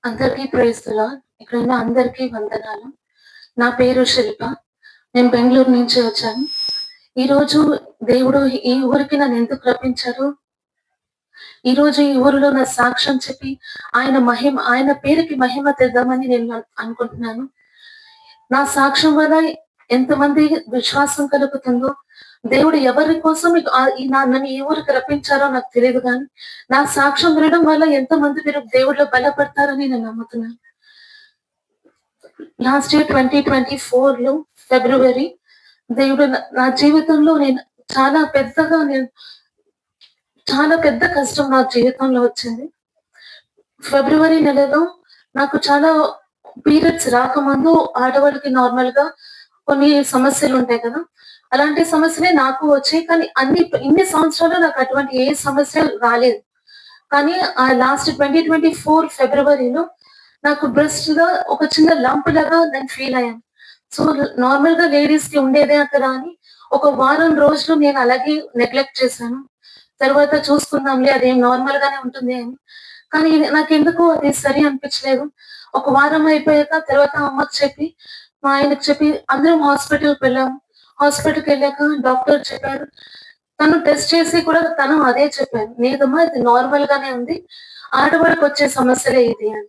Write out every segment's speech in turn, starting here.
అందరికీ praise the lord. ఇక్కడున్న అందరికీ వందనాలు. నా పేరు శిల్ప. నేను బెంగుళూరు నుంచి వచ్చాను. ఈరోజు దేవుడు ఈ ఊరికి నన్నెందుకు రప్పించారో, ఈరోజు ఈ ఊరిలో నా సాక్ష్యం చెప్పి ఆయన పేరుకి మహిమ తెద్దామని నేను అనుకుంటున్నాను. నా సాక్ష్యం వల్ల ఎంతమంది విశ్వాసం కలుగుతుందో, దేవుడు ఎవరి కోసం నన్ను ఈ ఊరికి రప్పించారో నాకు తెలీదు గానీ, నా సాక్ష్యం వినడం వల్ల ఎంతమంది మీరు దేవుడిలో బలపడతారని నేను నమ్ముతున్నాను. లాస్ట్ ఇయర్ 2024లో ఫిబ్రవరి దేవుడు నా జీవితంలో చాలా పెద్ద కష్టం నా జీవితంలో వచ్చింది. ఫిబ్రవరి నెలలో నాకు చాలా పీరియడ్స్ రాకముందు ఆడవాళ్ళకి నార్మల్‌గా కొన్ని సమస్యలుంటాయి కదా! అలాంటి సమస్యలే నాకు వచ్చాయి. కానీ ఇన్ని సంవత్సరాలు నాకు అటువంటి ఏ సమస్య రాలేదు. కానీ లాస్ట్ 2024 ఫిబ్రవరిలో నాకు బ్రెస్ట్‌లో ఒక చిన్న లంప్ లాగా నేను ఫీల్ అయ్యాను. సో, నార్మల్‌గా లేడీస్‌కి ఉండేదే కదా అని ఒక వారం రోజులు నేను అలాగే నెగ్లెక్ట్ చేశాను. తర్వాత చూసుకుందాంలే అదేం నార్మల్ గానే ఉంటుంది అని. కానీ నాకెందుకో అది సరి అనిపించలేదు. ఒక వారం అయిపోయాక తర్వాత అమ్మకి చెప్పి, మా ఆయనకి చెప్పి అందరం హాస్పిటల్‌కి వెళ్ళాము. హాస్పిటల్‌కెళ్ళాక డాక్టర్ చెప్పారు. తను టెస్ట్ చేసి కూడా తను అదే చెప్పారు. లేదమ్మా ఇది నార్మల్ గానే ఉంది. ఆడవాళ్ళకొచ్చే సమస్యలే ఇది అని.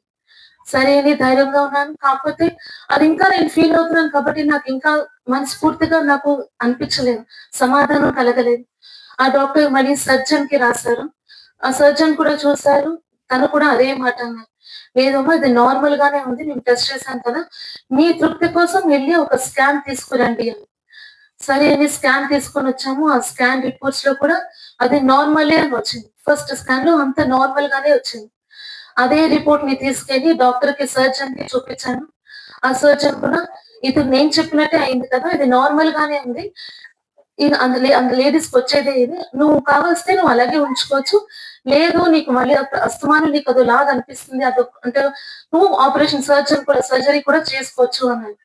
సరే అని ధైర్యంగా ఉన్నాను. కాకపోతే అది ఇంకా నేను ఫీల్ అవుతున్నాను కాబట్టి నాకింకా మనస్ఫూర్తిగా నాకు అనిపించలేదు. సమాధానం కలగలేదు. ఆ డాక్టర్ మళ్ళీ సర్జన్‌కి రాసారు. ఆ సర్జన్ కూడా చూసారు. తను కూడా అదే మాట అన్నారు. లేదమ్మా ఇది నార్మల్ గానే ఉంది. మేము టెస్ట్ చేసాం కదా! మీ తృప్తి కోసం వెళ్లి ఒక స్కాన్ తీసుకురండి అని. సరే అని స్కాన్ తీసుకొనొచ్చాము. ఆ స్కాన్ రిపోర్ట్స్‌లో కూడా అది నార్మలే అని వచ్చింది. ఫస్ట్ స్కాన్‌లో అంతా నార్మల్ గానే వచ్చింది. అదే రిపోర్ట్‌ని తీసుకెళ్ళి సర్జన్‌కి చూపించాను. ఆ సర్జన్ కూడా ఇది నేను చెప్పినట్టే అయింది కదా! ఇది నార్మల్ గానే ఉంది. ఇది అంత లేడీస్‌కొచ్చేదే ఇది. నువ్వు కావలిస్తే నువ్వు అలాగే ఉంచుకోవచ్చు. లేదు నీకు మళ్ళీ అస్తమానం నీకు అదోలాగా అనిపిస్తుంది. అంటే నువ్వు సర్జరీ కూడా చేసుకోవచ్చు అన్నారు.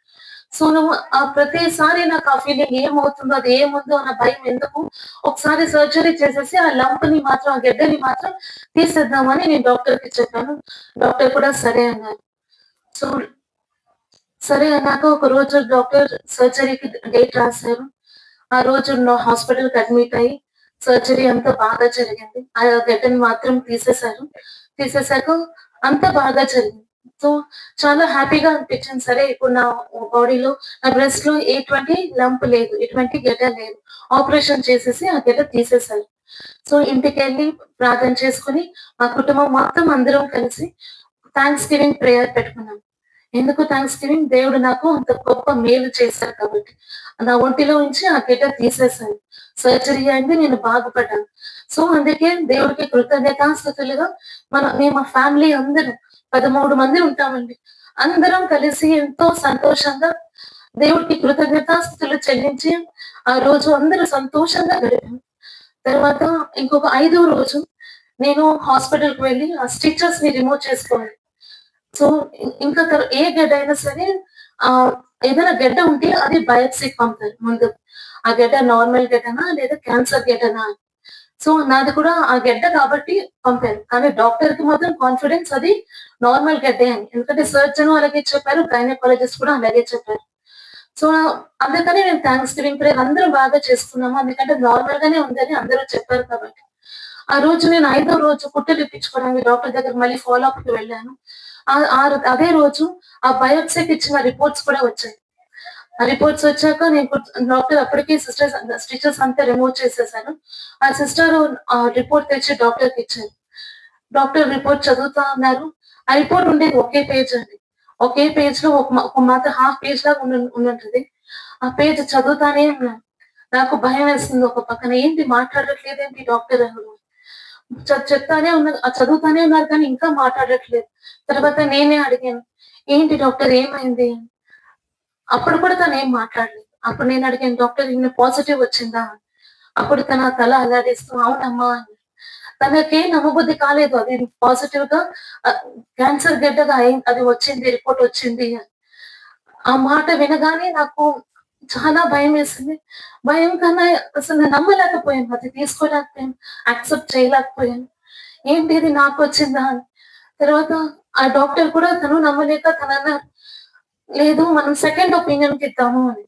సో, నువ్వు ప్రతిసారి నాకు ఆ ఫీలింగ్ ఏమవుతుందో, అది ఏముందో అన్న భయం ఎందుకు? ఒకసారి సర్జరీ చేసేసి ఆ లంప్‌ని మాత్రం, ఆ గెడ్డని మాత్రం తీసేద్దామని నేను డాక్టర్‌కి చెప్పాను. డాక్టర్ కూడా సరే అన్నారు. సో, సరే అన్నాక ఒకరోజు డాక్టర్ సర్జరీకి డేట్ రాసారు. ఆ రోజు హాస్పిటల్‌కి అడ్మిట్ అయ్యి సర్జరీ అంతా బాగా జరిగింది. ఆ గడ్డని మాత్రం తీసేశారు. తీసేశాక అంతా బాగా జరిగింది. సో, చాలా హ్యాపీగా అనిపించింది. సరే ఇప్పుడు నా బాడీలో నా బ్రెస్ట్‌లో ఎటువంటి లంప్ లేదు. ఎటువంటి గెడ్డ లేదు. ఆపరేషన్ చేసేసి ఆ గెడ్డ తీసేశారు. సో, ఇంటికెళ్ళి ప్రార్థన చేసుకొని మా కుటుంబం మొత్తం అందరం కలిసి థాంక్స్ గివింగ్ ప్రేయర్ పెట్టుకున్నాం. ఎందుకు థాంక్స్ గివింగ్? దేవుడు నాకు అంత గొప్ప మేలు చేశారు కాబట్టి. నా ఒంటిలో నుంచి ఆ గెడ్డ తీసేశారు. సర్జరీ అయింది. నేను బాగుపడ్డాను. సో, అందుకే దేవుడికి కృతజ్ఞతాస్తుతులుగా మేము మా ఫ్యామిలీ అందరం 13 మంది ఉంటామండి. అందరం కలిసి ఎంతో సంతోషంగా దేవుడికి కృతజ్ఞతాస్తుతులు చెల్లించి ఆ రోజు అందరూ సంతోషంగా గడిపాం. తర్వాత ఇంకొక ఐదో రోజు నేను హాస్పిటల్‌కి వెళ్లి ఆ స్టిచెస్‌ని రిమూవ్ చేసుకోవాలి. సో, ఇంకా ఏ గడ్డయినా సరే ఏదైనా గడ్డ ఉంటే అది బయాప్సీకి పంపుతారు ముందు. ఆ గడ్డ నార్మల్ గడ్డనా? లేదా క్యాన్సర్ గడ్డనా అని. సో, నాది కూడా ఆ గడ్డ కాబట్టి పంపారు. కానీ డాక్టర్‌కి మాత్రం కాన్ఫిడెన్స్ అది నార్మల్ గడ్డే అని. ఎందుకంటే సర్జను అలాగే చెప్పారు. గైనకాలజిస్ట్ కూడా అలాగే చెప్పారు. సో, అందుకని నేను థాంక్స్ గివింగ్ ప్రేయర్ అందరం బాగా చేసుకున్నాము. ఎందుకంటే నార్మల్ గానే ఉందని అందరూ చెప్పారు కాబట్టి. ఆ రోజు నేను ఐదో రోజు కుట్లు ఇప్పించుకోవడానికి డాక్టర్ దగ్గర మళ్ళీ ఫాలో అప్‌కి వెళ్ళాను. అదే రోజు ఆ బయాప్సీకి ఇచ్చిన రిపోర్ట్స్ కూడా వచ్చాయి. ఆ రిపోర్ట్స్ వచ్చాక నేను డాక్టర్ అప్పటికే స్టిచెస్ అంతా రిమూవ్ చేసేసాను. ఆ సిస్టర్ రిపోర్ట్ తెచ్చి డాక్టర్‌కిచ్చారు. డాక్టర్ రిపోర్ట్ చదువుతా ఉన్నారు. ఆ రిపోర్ట్ ఉండేది ఒకే పేజ్ అండి. ఒకే పేజ్‌లో ఒక మాత్రం హాఫ్ పేజ్ లాగా ఉండుంటది. ఆ పేజ్ చదువుతానే ఉన్నాను. నాకు భయమేస్తుంది ఒక పక్కన. ఏంటి మాట్లాడట్లేదేంటి డాక్టర్ అని. చెప్తానే ఉన్నారు. చదువుతానే ఉన్నారు కానీ ఇంకా మాట్లాడట్లేదు. తర్వాత నేనే అడిగాను. ఏంటి డాక్టర్ ఏమైంది? అని. అప్పుడు కూడా తనేం మాట్లాడలేదు. అప్పుడు నేను అడిగాను డాక్టర్ ఇన్ని పాజిటివ్ వచ్చిందా? అని. అప్పుడు తన తల అల్లాడిస్తూ అవునమ్మా అని. తనకి నమ్మబుద్ధి కాలేదు. అది పాజిటివ్‌గా ఆహ్, క్యాన్సర్ గడ్డగా అది వచ్చింది. రిపోర్ట్ వచ్చింది అని. ఆ మాట వినగానే నాకు చాలా భయమేసింది. భయం కన్నా అసలు నేను నమ్మలేకపోయాను. అది తీసుకోలేకపోయాను. యాక్సెప్ట్ చేయలేకపోయాను. ఏంటి ఇది నాకొచ్చిందా అని. తర్వాత ఆ డాక్టర్ కూడా తను నమ్మలేక తనన్నారు, "లేదు మనం సెకండ్ ఒపీనియన్‌కిద్దాము" అని.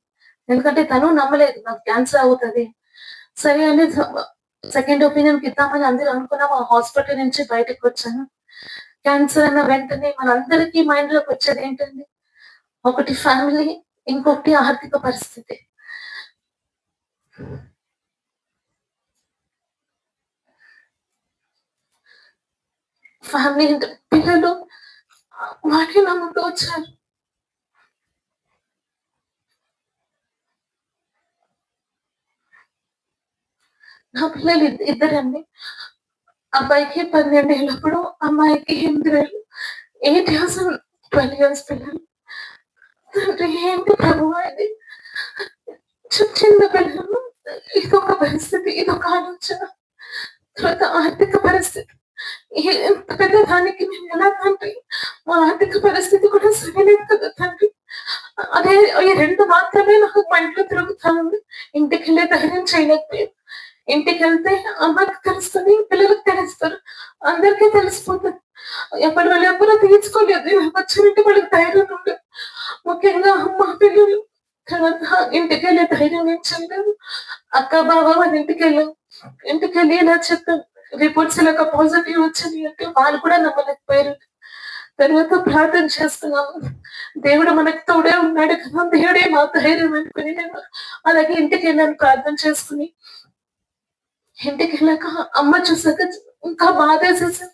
ఎందుకంటే తను నమ్మలేదు నాకు క్యాన్సర్ అవుతది. సరే అని సెకండ్ ఒపీనియన్‌కిద్దామని అందరూ అనుకున్నాం. ఆ హాస్పిటల్ నుంచి బయటకొచ్చాను. క్యాన్సర్ అన్న వెంటనే మనందరికీ మైండ్‌లోకొచ్చేదేంటండి? ఒకటి ఫ్యామిలీ, ఇంకొకటి ఆర్థిక పరిస్థితి. ఫ్యామిలీ అంటే పిల్లలు వాటిని నమ్ముతూ వచ్చారు. నా పిల్లలు ఇద్దరండి. అబ్బాయికి 12 ఏళ్ళప్పుడు, అమ్మాయికి 8 ఏళ్ళు. 8 ఇయర్స్ అండ్ 12 ఇయర్స్ పిల్లలు. తండ్రి ఏంటి ప్రభువా ఇది? చిన్న పిల్లలు. ఇదొక పరిస్థితి, ఇదొక ఆలోచన. తర్వాత ఆర్థిక పరిస్థితి. ఇంత పెద్ద దానికి నేను ఎలా తండ్రి? మా ఆర్థిక పరిస్థితి కూడా సరిలేదు కదా తండ్రి. అదే ఈ 2 మాత్రమే నాకు మైండ్‌లో తిరుగుతా ఉంది. ఇంటికెళ్ళే ధైర్యం చేయలేకపోయాను. ఇంటికెళ్తే అమ్మకి తెలుస్తది, పిల్లలకి తెలుస్తది. అందరికీ తెలిసిపోతది. ఎప్పటి వాళ్ళు ఎవ్వరు తీర్చుకోలేదు. ఇలాగొచ్చారంటే వాళ్ళకి ధైర్యం ఉండదు. ముఖ్యంగా అమ్మ, పిల్లలు. తర్వాత ఇంటికెళ్ళే ధైర్యం నేను చేయలేదు. అక్క, బావ వాళ్ళ ఇంటికెళ్ళాం. ఇంటికెళ్ళి ఇలా చెప్పాం. రిపోర్ట్స్ ఇలాగ పాజిటివ్ వచ్చినియి అంటే వాళ్ళు కూడా నమ్మలేకపోయారు. తర్వాత ప్రార్థన చేసుకున్నాము. దేవుడు మనకు తోడే ఉన్నాడు కదా! దేవుడే మాకు ధైర్యం అనుకుని నేను అలాగే ఇంటికెళ్ళాను ప్రార్థన చేసుకొని. ఇంటికెళ్ళాక అమ్మ చూసాక ఇంకా బాధేసేసింది.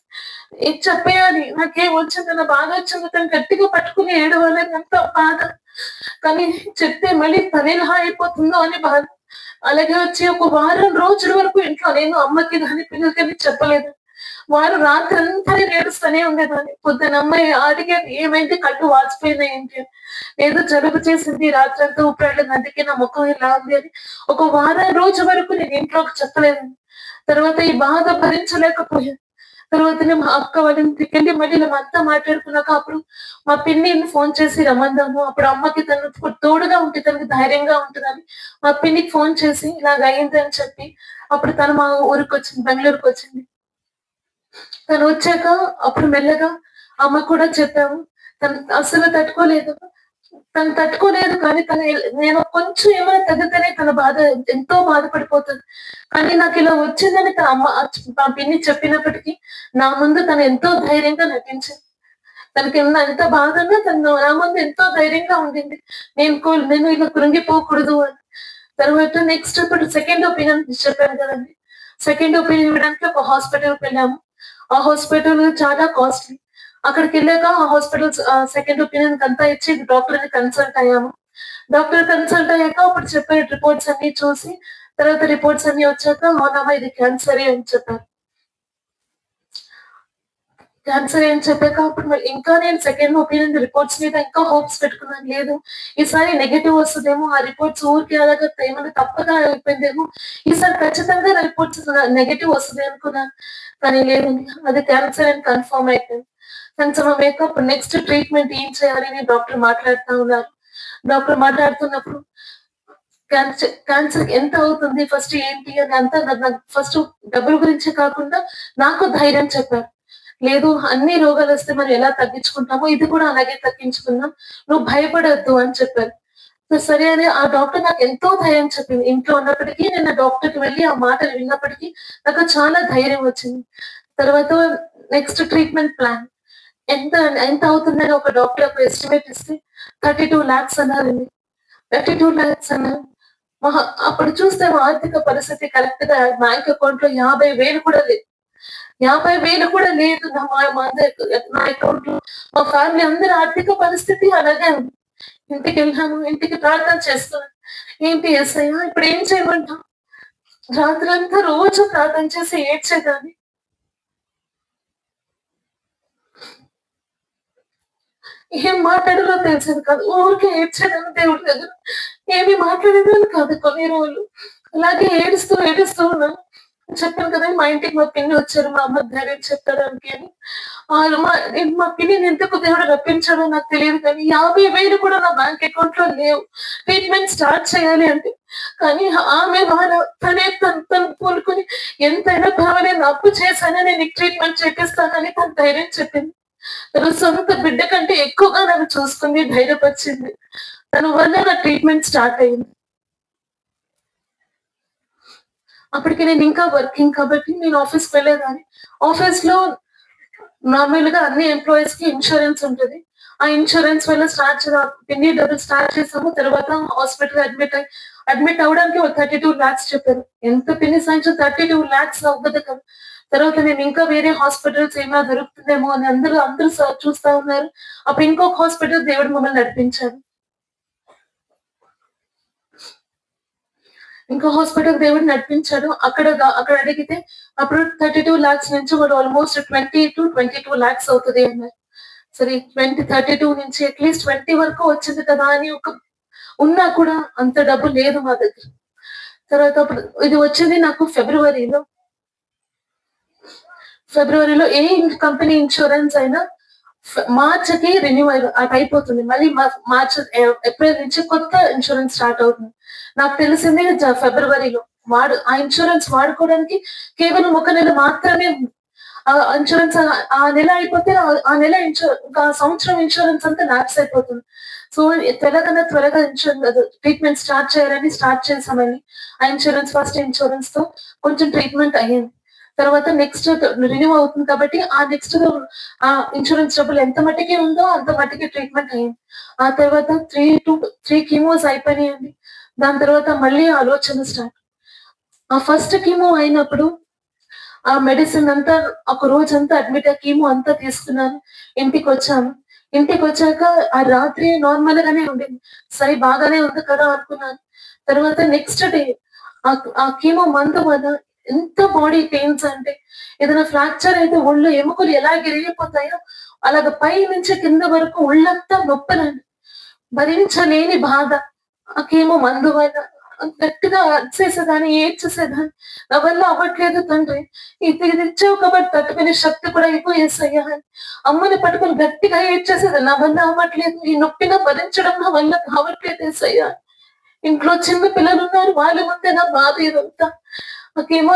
ఏది చెప్పేయాలి. నాకేమొచ్చింది, నా బాధొచ్చింది. తను గట్టిగా పట్టుకొని ఏడవాలని ఎంతో బాధ. కానీ చెప్తే మళ్ళీ తనెలా అయిపోతుందో అని బాధ. అలాగే వచ్చి ఒక వారం రోజుల వరకు ఇంట్లో నేను అమ్మకి గాని, పిల్లలకి గాని చెప్పలేదు. వారు రాత్రంతా నేను ఏడుస్తూనే ఉండేదాన్ని. పొద్దున అమ్మాయి అడిగేది, "ఏమైంది? కళ్ళు వాచిపోయినాయి ఏంటి?" అని. "ఏదో జలుబు చేసింది. రాత్రంతా ఊపిరాడలేదు. అందుకే నా మొఖం ఇలా ఉంది" అని. ఒక వారం రోజు వరకు నేను ఇంట్లోకి చెప్పలేదండి. తర్వాత ఈ బాధ భరించలేకపోయాను. తర్వాతనే మా అక్క వాళ్ళ ఇంటికెళ్ళి మళ్ళీ మేమంతా మాట్లాడుకున్నాక అప్పుడు మా పిన్నిని ఫోను చేసి రమ్మందాము. అప్పుడు అమ్మకి తను తోడుగా ఉంటే తనకి ధైర్యంగా ఉంటదని మా పిన్నికి ఫోను చేసి ఇలాగ అయిందని చెప్పి అప్పుడు తను మా ఊరికొచ్చింది. బెంగుళూరుకొచ్చింది. తనొచ్చాక అప్పుడు మెల్లగా అమ్మకు కూడా చెప్పాము. తను అస్సలు తట్టుకోలేదు. తను తట్టుకోలేదు కానీ నేను కొంచెం ఏమైనా తగ్గితేనే తన బాధ ఎంతో బాధపడిపోతది. కానీ నాకిలా వచ్చిందని తన అమ్మ మా పిన్ని చెప్పినప్పటికి నా ముందు తను ఎంతో ధైర్యంగా నటించింది. తనకేమన్నా ఎంత బాధున్నా తను నా ముందు ఎంతో ధైర్యంగా ఉండింది. నేను ఇలా కృంగిపోకూడదు అని. తర్వాత నెక్స్ట్ ఇప్పుడు సెకండ్ ఒపీనియన్ చెప్పాను కదండీ! సెకండ్ ఒపీనియన్ ఇవ్వడానికి ఒక హాస్పిటల్‌కెళ్ళాము. ఆ హాస్పిటల్ చాలా కాస్ట్‌లీ. అక్కడికెళ్ళాక ఆ హాస్పిటల్స్ సెకండ్ ఒపీనియన్‌కంతా ఇచ్చి డాక్టర్‌ని కన్సల్ట్ అయ్యాము. డాక్టర్ కన్సల్ట్ అయ్యాక అప్పుడు చెప్పారు రిపోర్ట్స్ అన్నీ చూసి, తర్వాత రిపోర్ట్స్ అన్నీ వచ్చాక అవునమ్మా ఇది క్యాన్సరే అని చెప్పారు. క్యాన్సరే అని చెప్పాక అప్పుడు మరి ఇంకా నేను సెకండ్ ఒపీనియన్ రిపోర్ట్స్ మీద ఇంకా హోప్స్ పెట్టుకున్నాను. లేదు ఈసారి నెగెటివ్ వస్తదేమో, ఆ రిపోర్ట్స్ ఊరికే అలాగా ఏమన్నా తప్పుగా అయిపోయిందేమో, ఈసారి ఖచ్చితంగా రిపోర్ట్స్ నెగెటివ్ వస్తది అనుకున్నాను. కానీ లేదండి. అది క్యాన్సర్ అని కన్ఫర్మ్ అయిపోయింది. కన్ఫర్మ్ అయ్యాక అప్పుడు నెక్స్ట్ ట్రీట్‌మెంట్ ఏం చేయాలి అని డాక్టర్ మాట్లాడుతా ఉన్నారు. డాక్టర్ మాట్లాడుతున్నప్పుడు క్యాన్సర్‌కి ఎంత అవుతుంది? ఫస్ట్ ఏంటి? అని అంతా నాకు ఫస్ట్ డబ్బుల గురించే కాకుండా నాకు ధైర్యం చెప్పారు. లేదు అన్ని రోగాలొస్తే మనం ఎలా తగ్గించుకుంటామో ఇది కూడా అలాగే తగ్గించుకుందాం. నువ్వు భయపడొద్దు అని చెప్పారు. సరే అని ఆ డాక్టర్ నాకెంతో ధైర్యం చెప్పింది. ఇంట్లో ఉన్నప్పటికీ నేను ఆ డాక్టర్‌కి వెళ్లి ఆ మాటలు విన్నప్పటికీ నాకు చాలా ధైర్యం వచ్చింది. తర్వాత నెక్స్ట్ ట్రీట్‌మెంట్ ప్లాన్. ఎంత ఎంత అవుతుందని ఒక డాక్టర్ ఒక ఎస్టిమేట్ ఇస్తే 32,00,000 అన్నారండి. 32,00,000 అన్నారు. మహా అప్పుడు చూస్తే మా ఆర్థిక పరిస్థితి కరెక్ట్‌గా బ్యాంక్ అకౌంట్‌లో 50,000 కూడా లేదు. 50,000 కూడా లేదు. నా అకౌంట్‌లో. మా ఫ్యామిలీ అందరి ఆర్థిక పరిస్థితి అలాగే ఉంది. ఇంటికెళ్ళాము. ఇంటికి ప్రార్థన చేస్తున్నాను. ఏంటి యేసయ్య ఇప్పుడేం చేయమంటావు? రాత్రంతా రోజు ప్రార్థన చేసి ఏడ్చేదాన్ని. ఏం మాట్లాడాలో తెలిసేది కాదు. ఊరికే ఏడ్చేదాన్ని దేవుడి దగ్గర. ఏమి మాట్లాడేదాన్ని కాదు కొన్ని రోజులు. అలాగే ఏడుస్తూ, ఏడుస్తూ ఉన్నాను. చెప్పాను కదా! మా ఇంటికి మా పిన్ని వచ్చారు. మా అమ్మకి ధైర్యం చెప్పడానికి అని. మా పిన్నిని ఎందుకు దేవుడు రప్పించాడో నాకు తెలీదు కానీ 50,000 కూడా నా బ్యాంక్ అకౌంట్‌లో లేవు. ట్రీట్‌మెంట్ స్టార్ట్ చేయాలి అంటే. కానీ ఆమె ద్వారా తను పూనుకొని ఎంతైనా పర్వాలేదు అప్పు చేసైనా నేను నీకు ట్రీట్‌మెంట్ చేపిస్తానని తను ధైర్యం చెప్పింది. తన సొంత బిడ్డ కంటే ఎక్కువగా నన్ను చూసుకుంది, ధైర్యపరిచింది. తన వల్ల నా ట్రీట్మెంట్ స్టార్ట్ అయింది. అప్పటికి నేను ఇంకా వర్కింగ్ కాబట్టి నేను ఆఫీస్‌కి వెళ్ళేదాన్ని. ఆఫీస్‌లో నార్మల్‌గా అన్ని ఎంప్లాయీస్‌కి ఇన్స్యూరెన్స్ ఉంటది. ఆ ఇన్స్యూరెన్స్ వల్ల పిన్ని డబుల్ స్టార్ట్ చేసాము. తర్వాత హాస్పిటల్‌లో అడ్మిట్ అవ్వడానికి ఒక 32,00,000 చెప్పారు. ఎంత పిన్ని సాంక్షన్ 32,00,000 అవ్వదు కదా! తర్వాత నేను ఇంకా వేరే హాస్పిటల్స్ ఏమైనా దొరుకుతుందేమో అని అందరూ చూస్తా ఉన్నారు. అప్పుడు ఇంకొక హాస్పిటల్ దేవుడు మమ్మల్ని నడిపించారు. ఇంకో హాస్పిటల్ దేవుడు నడిపించాడు. అక్కడ అడిగితే అప్పుడు 32,00,000 నుంచి వాడు ఆల్‌మోస్ట్ 20-22,00,000 అవుతది అన్నారు. సరే 32 నుంచి అట్‌లీస్ట్ 20 వరకు వచ్చింది కదా! అని ఉన్నా కూడా అంత డబ్బు లేదు మా దగ్గర. తర్వాత అప్పుడు ఇది వచ్చింది నాకు ఫిబ్రవరిలో. ఫిబ్రవరిలో ఏ కంపెనీ ఇన్స్యూరెన్స్ అయినా మార్చ్‌కి రెన్యూవల్ అయిపోతుంది. మళ్ళీ ఏప్రిల్ నుంచి కొత్త ఇన్స్యూరెన్స్ స్టార్ట్ అవుతుంది. నాకు తెలిసింది ఫిబ్రవరిలో. ఆ ఇన్స్యూరెన్స్ వాడుకోవడానికి కేవలం ఒక నెల మాత్రమే ఉంది. ఇన్స్యూరెన్స్ ఆ నెల అయిపోతే ఆ నెల ఇంకా సంవత్సరం ఇన్స్యూరెన్స్ అంతా ల్యాప్స్ అయిపోతుంది. సో, త్వరగా ట్రీట్మెంట్ స్టార్ట్ చేశామని ఫస్ట్ ఇన్స్యూరెన్స్‌తో కొంచెం ట్రీట్మెంట్ అయ్యింది. తర్వాత నెక్స్ట్ రిన్యూ అవుతుంది కాబట్టి ఇన్స్యూరెన్స్ డబ్బులు ఎంత మట్టికి ఉందో అంత మట్టికి ట్రీట్మెంట్ అయింది. ఆ తర్వాత 3 కీమోస్ అయిపోయినాయండి. దాని తర్వాత మళ్ళీ ఆలోచన స్టార్ట్. ఆ ఫస్ట్ కీమో అయినప్పుడు ఆ మెడిసిన్ అంతా ఒక రోజంతా అడ్మిట్ అయ్యి కీమో అంతా తీసుకున్నాను. ఇంటికొచ్చాను. ఇంటికొచ్చాక ఆ రాత్రి నార్మల్‌గానే ఉండింది. సరే బాగానే ఉంది కదా అనుకున్నాను. తర్వాత నెక్స్ట్ డే ఆ కీమో మందు వల్ల ఎంత బాడీ పెయిన్స్ అంటే ఏదైనా ఫ్రాక్చర్ అయితే ఒళ్ళు ఎముకలు ఎలా గిరిగిపోతాయో అలాగ పై నుంచి కింద వరకు ఒళ్ళంతా నొప్పులండి. భరించలేని బాధ. ఆ కీమో మందు వల్ల. గట్టిగా అరిచేసేదాన్ని, ఏడ్చేసేదాన్ని. నా వల్ల అవ్వట్లేదు తండ్రి. ఇది ఇచ్చావు కాబట్టి తట్టుకునే శక్తి కూడా ఇవ్వు యేసయ్యా అని. అమ్మని పట్టుకొని గట్టిగా ఏడ్చేసేదాన్ని. నా వల్ల అవ్వట్లేదు. ఈ నొప్పిని భరించడం నా వల్ల కావట్లేదు యేసయ్యా. ఇంట్లో చిన్న పిల్లలున్నారు. వాళ్ళ ముందే నా బాధ ఇదంతా. ఆ కీమో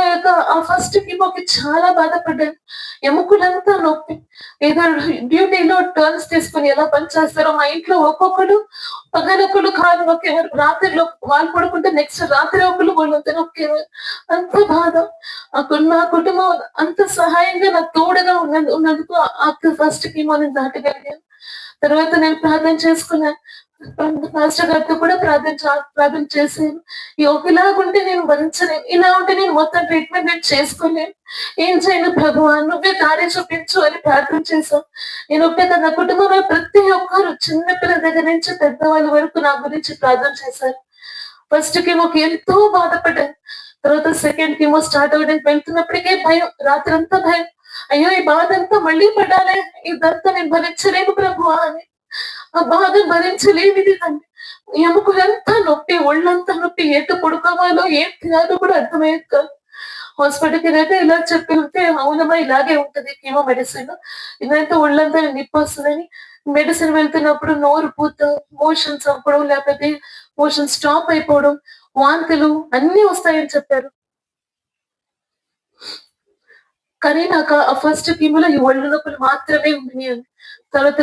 ఆ ఫస్ట్ కీమోకి చాలా బాధపడ్డాను. ఎముకలంతా నొప్పి. ఏదో డ్యూటీలో టర్న్స్ తీసుకొని ఎలా పనిచేస్తారో మా ఇంట్లో ఒక్కొక్కడు పగలొకళ్ళు కాళ్ళు నొక్కేవారు. రాత్రిలో వాళ్ళు పడుకుంటే నెక్స్ట్ రాత్రి ఒకళ్ళు ఒళ్ళంతా నొక్కేవారు. అంత బాధ. నా కుటుంబం అంత సహాయంగా నాకు తోడుగా ఉన్నందుకు ఆ ఫస్ట్ కీమో నేను దాటగలిగాను. తర్వాత నేను ప్రార్థన చేసుకున్నాను. పాస్టర్ గారితో కూడా ప్రార్థన చేశాను. ఒకలాగుంటే నేను భరించలేను. ఇలా ఉంటే నేను మొత్తం ట్రీట్మెంట్ నేను చేసుకోలేను. ఏం చేయను ప్రభువా నువ్వే దారి చూపించు అని ప్రార్థన చేశాను. నేను ఒకటే కాదు నా కుటుంబంలో ప్రతి ఒక్కరు చిన్న పిల్లల దగ్గర నుంచి పెద్దవాళ్ళ వరకు నా గురించి ప్రార్థన చేశారు. ఫస్ట్ కీమోకి ఎంతో బాధపడ్డాను. తర్వాత సెకండ్ కీమో స్టార్ట్ అవ్వడానికి వెళ్తున్నప్పటికే భయం. రాత్రంతా భయం. అయ్యో! ఈ బాధంతా మళ్ళీ పడాలే. ఇదంతా నేను భరించలేను ప్రభువా అని. ఆ బాధ భరించలేనిది తండ్రి. ఎముకలంతా నొప్పి, ఒళ్ళంతా నొప్పి. ఎటు పడుకోవాలో, ఏం తినాలో కూడా అర్థమయ్యేది కాదు. హాస్పిటల్‌కెళ్ళైతే ఇలా చెప్పితే అవునమ్మా ఇలాగే ఉంటది కీమో మెడిసిన్. ఇదంతా ఒళ్ళంతా నొప్పొస్తదని మెడిసిన్ వెళ్తున్నప్పుడు నోరు పూత, మోషన్స్ అవ్వడం, లేకపోతే మోషన్ స్టాప్ అయిపోవడం, వాంతులు అన్నీ వస్తాయని చెప్పారు. కానీ నాకు ఆ ఫస్ట్ కీమోలో ఈ ఒళ్ళు నొప్పులు మాత్రమే ఉన్నాయండి. తర్వాత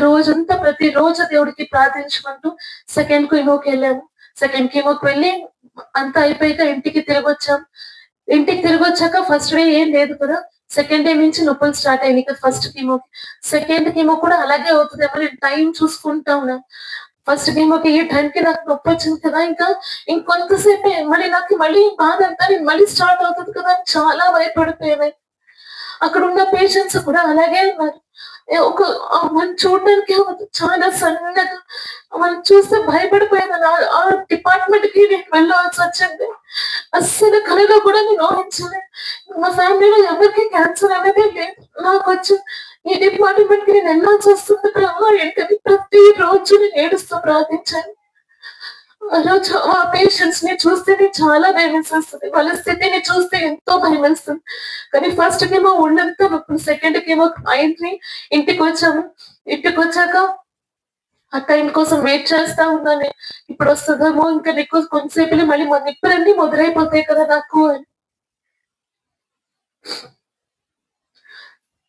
ప్రతిరోజు దేవుడికి ప్రార్థించుకుంటూ సెకండ్ కీమోకెళ్ళాము. సెకండ్ కీమోకి వెళ్ళి అంతా అయిపోయాక ఇంటికి తిరిగొచ్చాం. ఇంటికి తిరిగొచ్చాక ఫస్ట్ డే ఏం లేదు కదా! సెకండ్ డే నుంచి నొప్పులు స్టార్ట్ అయినాయి కదా ఫస్ట్ కీమోకి. సెకండ్ కీమో కూడా అలాగే అవుతదేమో నేను టైం చూసుకుంటా ఉన్నాను. ఫస్ట్ కీమోకి ఈ టైంకి నాకు నొప్పొచ్చింది కదా! ఇంకొంతసేపే మళ్ళీ బాధ అంతా మళ్ళీ స్టార్ట్ అవుతది కదా! అని చాలా భయపడిపోయాను. అక్కడున్న పేషెంట్స్ కూడా అలాగే ఉన్నారు. ఒక మనం చూడడానికి చాలా సన్నగా మనం చూస్తే భయపడిపోయాను. ఆ డిపార్ట్‌మెంట్‌కి నేను వెళ్ళవలసొచ్చింది. అస్సలు కలలో కూడా నేను ఊహించలేదు. మా ఫ్యామిలీలో ఎవరికీ క్యాన్సర్ అనేదే లేదు. నాకొచ్చి ఈ డిపార్ట్‌మెంట్‌కి నేను ఎళ్ళాల్సొస్తుంది ప్రభు ఏంటని ప్రతిరోజు నేను ఏడుస్తూ ప్రార్థించాను. ఆ రోజు ఆ పేషెంట్స్‌ని చూస్తేనే చాలా భయమేసేస్తది. వాళ్ళ స్థితిని చూస్తే ఎంతో భయమేస్తుంది. కానీ ఫస్ట్ కేమో ఒళ్ళంతా నొప్పులు. సెకండ్‌కేమో అయింది. ఇంటికొచ్చాము. ఇంటికొచ్చాక ఆ టైం కోసం వెయిట్ చేస్తా ఉన్నాను. ఇప్పుడొస్తదేమో ఇంకా నీకు కొంతసేపులో మళ్ళీ నొప్పులన్నీ మొదలైపోతాయి కదా నాకు అని.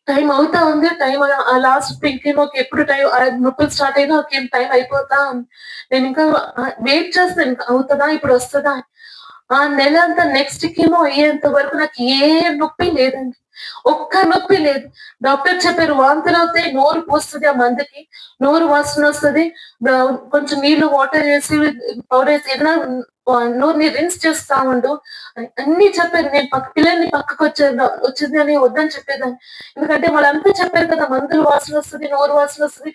టైం అవుతా ఉంది. టైం లాస్ట్ ఇంకేమోకి ఎప్పుడు టైం నొప్పులు స్టార్ట్ అయినా ఓకే టైం అయిపోతా ఉంది. నేనింకా వెయిట్ చేస్తాను. ఇంక అవుతదా? ఇప్పుడొస్తదా? ఆ నెలంతా నెక్స్ట్‌కేమో అయ్యేంత వరకు నాకు ఏ నొప్పి లేదండి. ఒక్క నొప్పి లేదు. డాక్టర్ చెప్పారు వాంతులవుతాయి, నోరు పూస్తది ఆ మందుకి. నోరు వాసనొస్తది. కొంచెం నీళ్లు వాటర్ ఏసి పౌడరేసి ఏదైనా నోరుని రిన్స్ చేస్తా ఉండు అని అన్నీ చెప్పారు. నేను పిల్లల్ని వచ్చిందని వద్దని చెప్పేదాన్ని. ఎందుకంటే వాళ్ళంతా చెప్పారు కదా! మందులు వాసనొస్తది, నోరు వాసనొస్తది,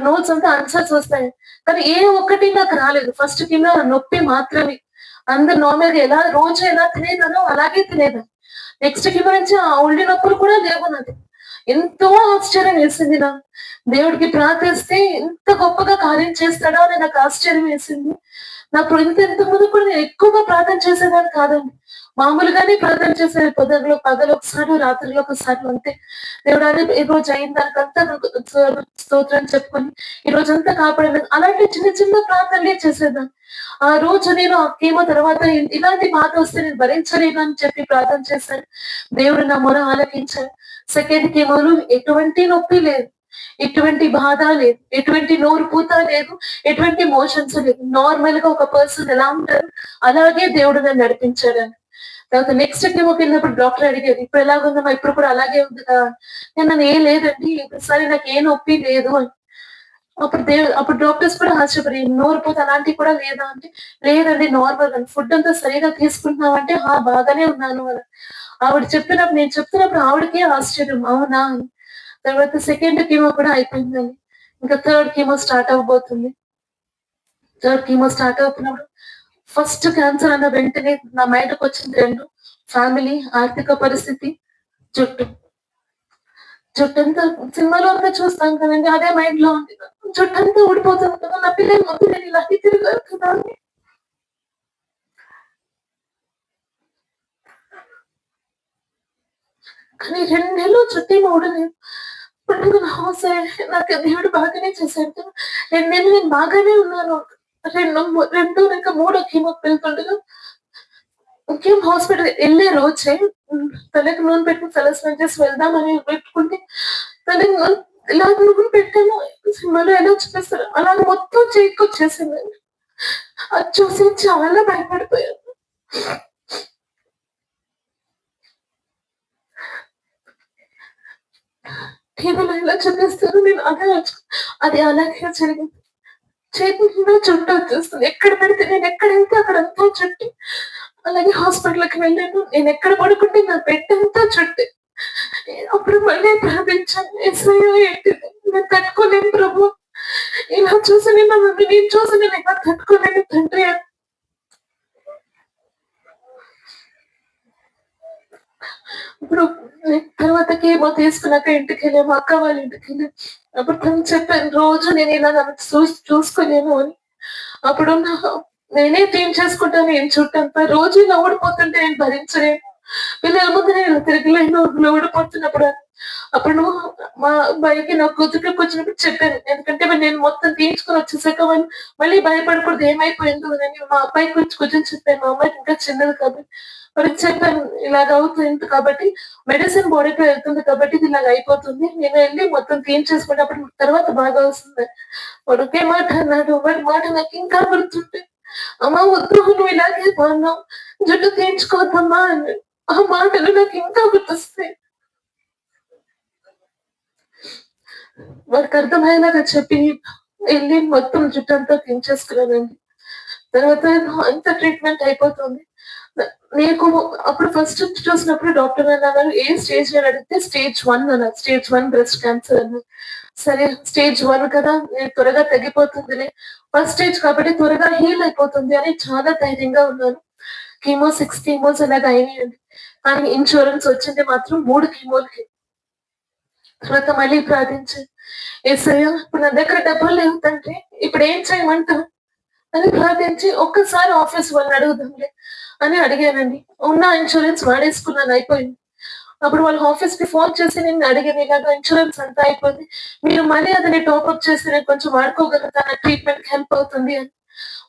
నోట్స్ అంతా అల్సర్స్ వస్తాయి. కానీ ఏ ఒక్కటి నాకు రాలేదు. ఫస్ట్‌కేమో నొప్పి మాత్రమే. అందరు నార్మల్‌గా రోజు ఎలా తినేదానో అలాగే తినేదాన్ని. నెక్స్ట్‌కి నుంచి ఆ ఒళ్ళు నొప్పులు కూడా లేవు నాకు. ఎంతో ఆశ్చర్యం వేసింది నాకు. దేవుడికి ప్రార్థిస్తే ఇంత గొప్పగా కార్యం చేస్తాడా అని నాకు ఆశ్చర్యం వేసింది. నాకు ఇంతకుముందు కూడా నేను ఎక్కువగా ప్రార్థన చేసేదాన్ని కాదండి. మామూలుగానే ప్రార్థన చేసేది పగలొకసారి, రాత్రిలో ఒకసారి అంతే. దేవుడా ఈరోజు అయిన దానికంతా నాకు స్తోత్రం చెప్పుకొని, ఈ రోజంతా కాపాడిన అలాంటి చిన్న చిన్న ప్రార్థనలే చేసేదాన్ని. ఆ రోజు నేను ఆ కీమో తర్వాత ఇలాంటి బాధ వస్తే నేను భరించలేను అని చెప్పి ప్రార్థన చేశాను. దేవుడు నా మొర ఆలకించాడు. సెకండ్ కీమోలో ఎటువంటి నొప్పి లేదు. ఎటువంటి బాధ లేదు. ఎటువంటి నోరు పూత లేదు. ఎటువంటి మోషన్స్ లేదు. నార్మల్‌గా ఒక పర్సన్ ఎలా ఉంటారో అలాగే దేవుడు నన్ను నడిపించాడండి. తర్వాత నెక్స్ట్ కీమోకెళ్ళినప్పుడు డాక్టర్ అడిగారు, "ఇప్పుడు ఎలాగుందమ్మా? ఇప్పుడు కూడా అలాగే ఉంది కదా?" నేనన్నాను, "ఏం లేదండి. ఈసారి నాకు ఏ నొప్పి లేదు" అని. అప్పుడు డాక్టర్స్ కూడా ఆశ్చర్యపోయారు. నోరు పూత అలాంటివి కూడా లేదా అంటే, లేదండి నార్మల్ అని. ఫుడ్ అంతా సరిగ్గా తీసుకుంటున్నావంటే, ఆ! బాగానే ఉన్నాను అని. ఆవిడ చెప్పినప్పుడు నేను చెప్తున్నప్పుడు ఆవిడకే ఆశ్చర్యం. అవునా! అని. తర్వాత సెకండ్ కీమో కూడా అయిపోయిందండి. ఇంకా థర్డ్ కీమో స్టార్ట్ అవ్వబోతుంది. థర్డ్ కీమో స్టార్ట్ అవుతున్నప్పుడు ఫస్ట్ క్యాన్సర్ అన్న వెంటనే నా మైండ్‌కొచ్చింది 2 ఫ్యామిలీ, ఆర్థిక పరిస్థితి, జుట్టు. జుట్టంతా సినిమాలో అంతా చూస్తాం కదండీ! అదే మైండ్‌లో ఉంది. జుట్టంతా ఊడిపోతుంది కదా! నా పిల్లలు ముందు నేను ఇలాగే తిరగాలి కదా! అని. కానీ 2 నెలలు జుట్టేమి ఊడలేదు. అప్పుడు నాకు సరే నాకు దేవుడు బాగానే చేశాడు కదా! 2 నెలలు నేను బాగానే ఉన్నాను. రెండో ఇంకా మూడో కీమోకి వెళ్తుండగా ఇంకేం హాస్పిటల్ ఎళ్ళే రోజే తలకి నూనె పెట్టుకొని తలస్నానం చేసి వెళ్దామని పెట్టుకుంటే తలకి ఇలా నూనె పెట్టాను. సినిమాలో ఎలా చూపిస్తారో అలాగ మొత్తం చేతికొచ్చేసిందండి. అది చూసి చాలా భయపడిపోయాను. టీవీలో ఎలా చూపిస్తారో నేను అదే అది అలాగే జరిగింది. చేతి నిండా చుట్టొచ్చేస్తుంది. ఎక్కడ పెడితే నేనెక్కడెళ్తే అక్కడంతా చుట్టే. అలాగే హాస్పిటల్‌కి వెళ్ళాను. నేనెక్కడ పడుకుంటే నా బెడ్డంతా చుట్టే. అప్పుడు మళ్ళీ ప్రార్థించాను. యేసయ్య ఏంటిది? నేను తట్టుకోలేను ప్రభు. ఇలా చూసి నేను చూసి నేనిలా తట్టుకోలేను తండ్రి అని. ఇప్పుడు తర్వాత కీమో తీసుకున్నాక ఇంటికెళ్ళాము. మా అక్క వాళ్ళ ఇంటికెళ్ళాం. అప్పుడు తను చెప్పాను. రోజు నేనిలా నన్ను చూసుకోలేను అని. అప్పుడు నేనే క్లీన్ చేసుకుంటాను నేను చుట్టంతా. రోజు ఇలా ఊడిపోతుంటే నేను భరించలేను. పిల్లల ముందు నేను ఇలా తిరగలేను. ఇలా ఊడిపోతున్నప్పుడు అని. అప్పుడు మా అబ్బాయికి నా కూతురికి వచ్చినప్పుడు చెప్పాను. ఎందుకంటే మరి నేను మొత్తం తీయించుకొని వచ్చేసాక మళ్ళీ భయపడకూడదు ఏమైపోయిందో అని మా అబ్బాయికి కొంచెం చెప్పాను. మా అమ్మాయి ఇంకా చిన్నది కాబట్టి. వాడికి చెప్పాను. ఇలాగ అవుతుంది కాబట్టి మెడిసిన్ బాడీకి వెళ్తుంది కాబట్టి ఇది ఇలాగ అయిపోతుంది. నేను ఎళ్లి మొత్తం క్లీన్ చేసుకుంటే అప్పుడు తర్వాత బాగా వస్తుంది. వాడు ఒకే మాట అన్నాడు. వాడి మాట నాకింకా గుర్తుంది. అమ్మ వద్దు నువ్వు ఇలాగే బాగున్నావు. జుట్టు తీయించుకోవద్దమ్మా అన్నాడు. ఆ మాటలు నాకింకా గుర్తొస్తాయి. వాడికర్థమయ్యేలాగా చెప్పి ఎళ్లి మొత్తం జుట్టంతా తీయించేసుకున్నానండి. తర్వాత అంత ట్రీట్‌మెంట్ అయిపోతుంది. న నీకు అప్పుడు ఫస్ట్ చూసినప్పుడు డాక్టర్ అన్నారు, "ఏ స్టేజ్ అని అడిగితే స్టేజ్ 1 అన్నారు. స్టేజ్ 1 బ్రెస్ట్ క్యాన్సర్ అన్నారు. సరే స్టేజ్ 1 కదా! త్వరగా తగ్గిపోతుందిలే. ఫస్ట్ స్టేజ్ కాబట్టి త్వరగా హీల్ అయిపోతుంది అని చాలా ధైర్యంగా ఉన్నాను. కీమో 6 కీమోస్ అలాగా అయినాయండి. కానీ ఇన్స్యూరెన్స్ వచ్చింది మాత్రం 3 కీమోలకి. తర్వాత మళ్ళీ ప్రార్థించాను. యేసయ్య ఇప్పుడు నా దగ్గర డబ్బులు లేవు తండ్రి. ఇప్పుడేం చేయమంటావు? అని ప్రార్థించి ఒక్కసారి ఆఫీస్ వాళ్ళని అడుగుదాంలే అని అడిగానండి. ఉన్న ఇన్స్యూరెన్స్ వాడేసుకున్నాను అయిపోయింది. అప్పుడు వాళ్ళ ఆఫీస్‌కి ఫోన్ చేసి నేను అడిగాను. ఇలాగ ఇన్స్యూరెన్స్ అంతా అయిపోయింది. మీరు మళ్ళీ అదని టాపప్ చేస్తే నేను కొంచెం వాడుకోగలుగుతా. నా ట్రీట్‌మెంట్‌కి హెల్ప్ అవుతుంది అని.